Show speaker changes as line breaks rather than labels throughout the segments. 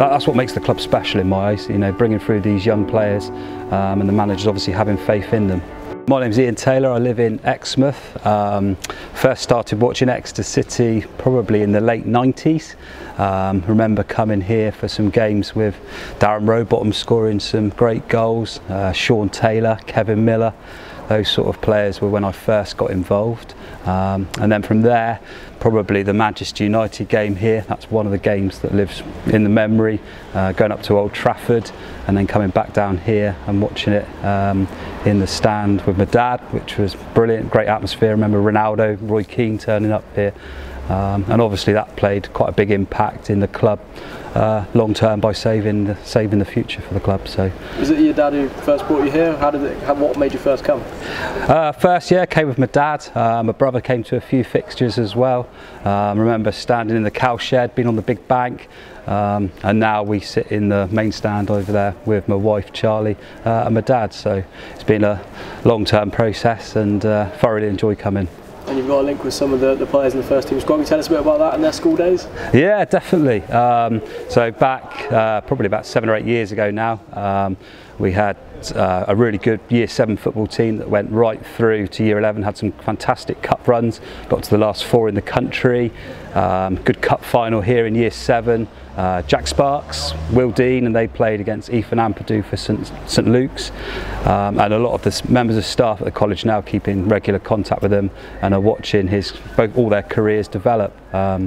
That's what makes the club special in my eyes, you know, bringing through these young players and the managers obviously having faith in them. My name's Ian Taylor, I live in Exmouth. First started watching Exeter City probably in the late 90s. Remember coming here for some games with Darren Rowbottom scoring some great goals, Sean Taylor, Kevin Miller. Those sort of players were when I first got involved. And then from there, probably the Manchester United game here, that's one of the games that lives in the memory, going up to Old Trafford and then coming back down here and watching it in the stand with my dad, which was brilliant, great atmosphere. I remember Ronaldo, Roy Keane turning up here. And obviously that played quite a big impact in the club long term by saving the future for the club. So,
was it your dad who first brought you here? What made you first come?
First, yeah, came with my dad. My brother came to a few fixtures as well. I remember standing in the cow shed, being on the big bank, and now we sit in the main stand over there with my wife Charlie and my dad. So it's been a long-term process, and thoroughly enjoy coming.
And you've got a link with some of the players in the first team squad. Can you tell us a bit about that and their school days?
Yeah, definitely. So back probably about 7 or 8 years ago now, we had a really good Year 7 football team that went right through to Year 11, had some fantastic cup runs, got to the last 4 in the country, good cup final here in Year 7. Jack Sparks, Will Dean, and they played against Ethan Ampadu for St Luke's, and a lot of the members of staff at the college now keep in regular contact with him and are watching all their careers develop.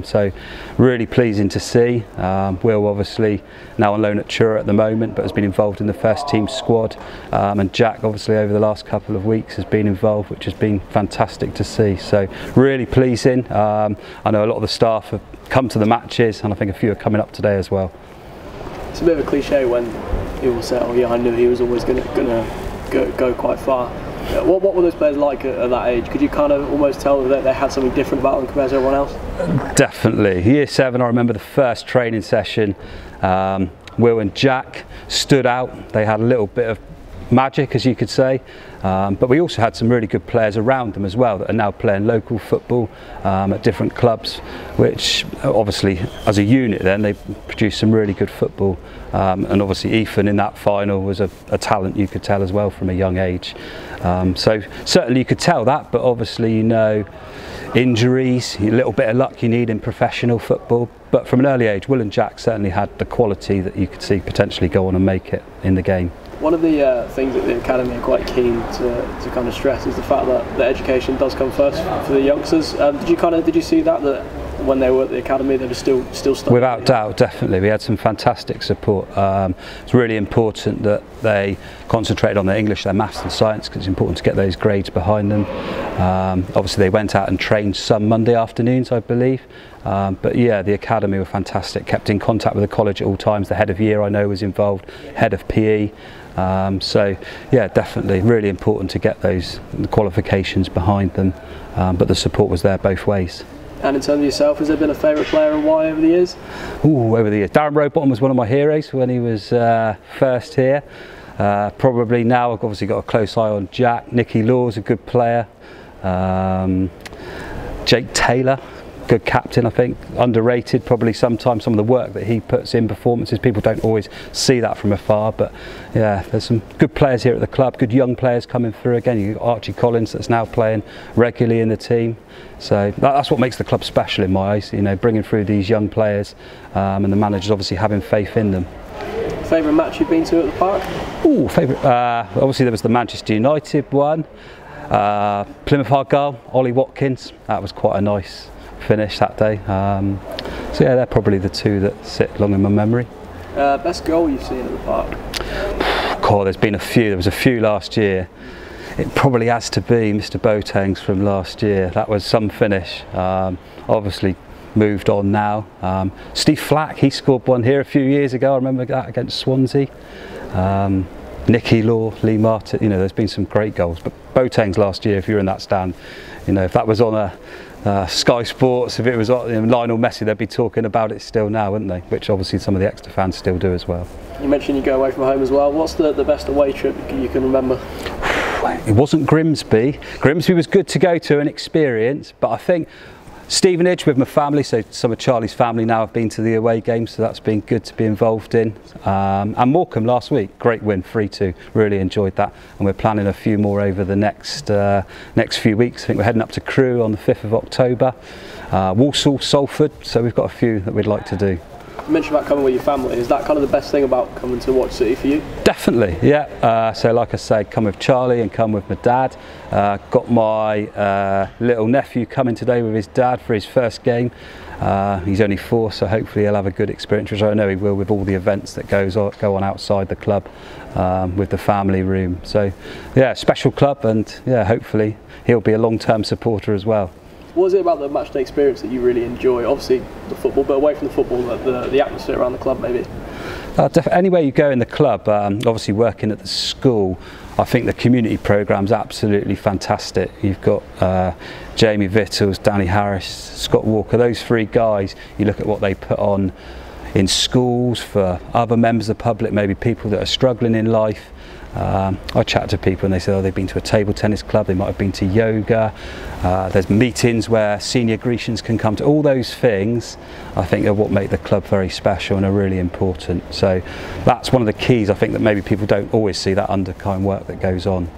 So really pleasing to see. Will obviously now on loan at Truro at the moment, but has been involved in the first team squad, and Jack obviously over the last couple of weeks has been involved, which has been fantastic to see. So really pleasing. I know a lot of the staff have come to the matches, and I think a few are coming up today as well.
It's a bit of a cliche when people say, "Oh yeah, I knew he was always going to go quite far." What were those players like at that age? Could you kind of almost tell that they had something different about them compared to everyone else?
Definitely. Year 7, I remember the first training session. Will and Jack stood out. They had a little bit of magic, as you could say, but we also had some really good players around them as well that are now playing local football at different clubs, which obviously as a unit then they produced some really good football, and obviously Ethan in that final was a talent, you could tell as well from a young age. So certainly you could tell that, but obviously, you know, injuries, a little bit of luck you need in professional football, but from an early age Will and Jack certainly had the quality that you could see potentially go on and make it in the game.
One of the things that the academy are quite keen to kind of stress is the fact that the education does come first for the youngsters. Did you see that when they were at the academy they were still studying?
Without doubt, definitely. We had some fantastic support. It's really important that they concentrated on their English, their maths and science, because it's important to get those grades behind them. Obviously they went out and trained some Monday afternoons, I believe. But yeah, the academy were fantastic, kept in contact with the college at all times. The head of year I know was involved, head of PE. So yeah, definitely really important to get the qualifications behind them, but the support was there both ways.
And in terms of yourself, has there been a favourite player and why over the years?
Ooh, over the years. Darren Rowbottom was one of my heroes when he was first here. Probably now I've obviously got a close eye on Jack. Nicky Law's a good player. Jake Taylor, good captain, I think. Underrated probably sometimes, some of the work that he puts in performances. People don't always see that from afar, but yeah, there's some good players here at the club, good young players coming through. Again, you've got Archie Collins that's now playing regularly in the team. So that's what makes the club special in my eyes, you know, bringing through these young players and the managers obviously having faith in them.
Favourite match you've been to at the park?
Ooh, favourite, obviously there was the Manchester United one, Plymouth Argyle, Ollie Watkins, that was quite a nice finish that day. So yeah, they're probably the two that sit long in my memory.
Best goal you've seen at the park?
God, there's been a few. There was a few last year. It probably has to be Mr. Boateng's from last year. That was some finish. Obviously moved on now. Steve Flack, he scored one here a few years ago. I remember that against Swansea. Nicky Law, Lee Martin, you know, there's been some great goals. But Boateng's last year, if you were in that stand, you know, if that was on a Sky Sports, if it was on Lionel Messi, they'd be talking about it still now, wouldn't they? Which obviously some of the Exeter fans still do as well.
You mentioned you go away from home as well. What's the best away trip you can remember?
It wasn't Grimsby. Grimsby was good to go to and experience, but I think Stevenage with my family, so some of Charlie's family now have been to the away games, so that's been good to be involved in. And Morecambe last week, great win, 3-2, really enjoyed that, and we're planning a few more over the next few weeks. I think we're heading up to Crewe on the 5th of October, Walsall, Salford, so we've got a few that we'd like to do.
You mentioned about coming with your family. Is that kind of the best thing about coming to watch City for you?
Definitely, yeah. So like I say, come with Charlie and come with my dad. Got my little nephew coming today with his dad for his first game. He's only 4, so hopefully he'll have a good experience, which I know he will with all the events that go on outside the club, with the family room. So yeah, special club, and yeah, hopefully he'll be a long-term supporter as well.
What was it about the matchday experience that you really enjoy? Obviously the football, but away from the football, the atmosphere around the club maybe?
Anywhere you go in the club, obviously working at the school, I think the community programme's absolutely fantastic. You've got Jamie Vittles, Danny Harris, Scott Walker, those 3 guys, you look at what they put on in schools for other members of the public, maybe people that are struggling in life. I chat to people and they say, oh, they've been to a table tennis club, they might have been to yoga, there's meetings where senior Grecians can come to. All those things I think are what make the club very special and are really important. So that's one of the keys, I think, that maybe people don't always see, that underkind work that goes on.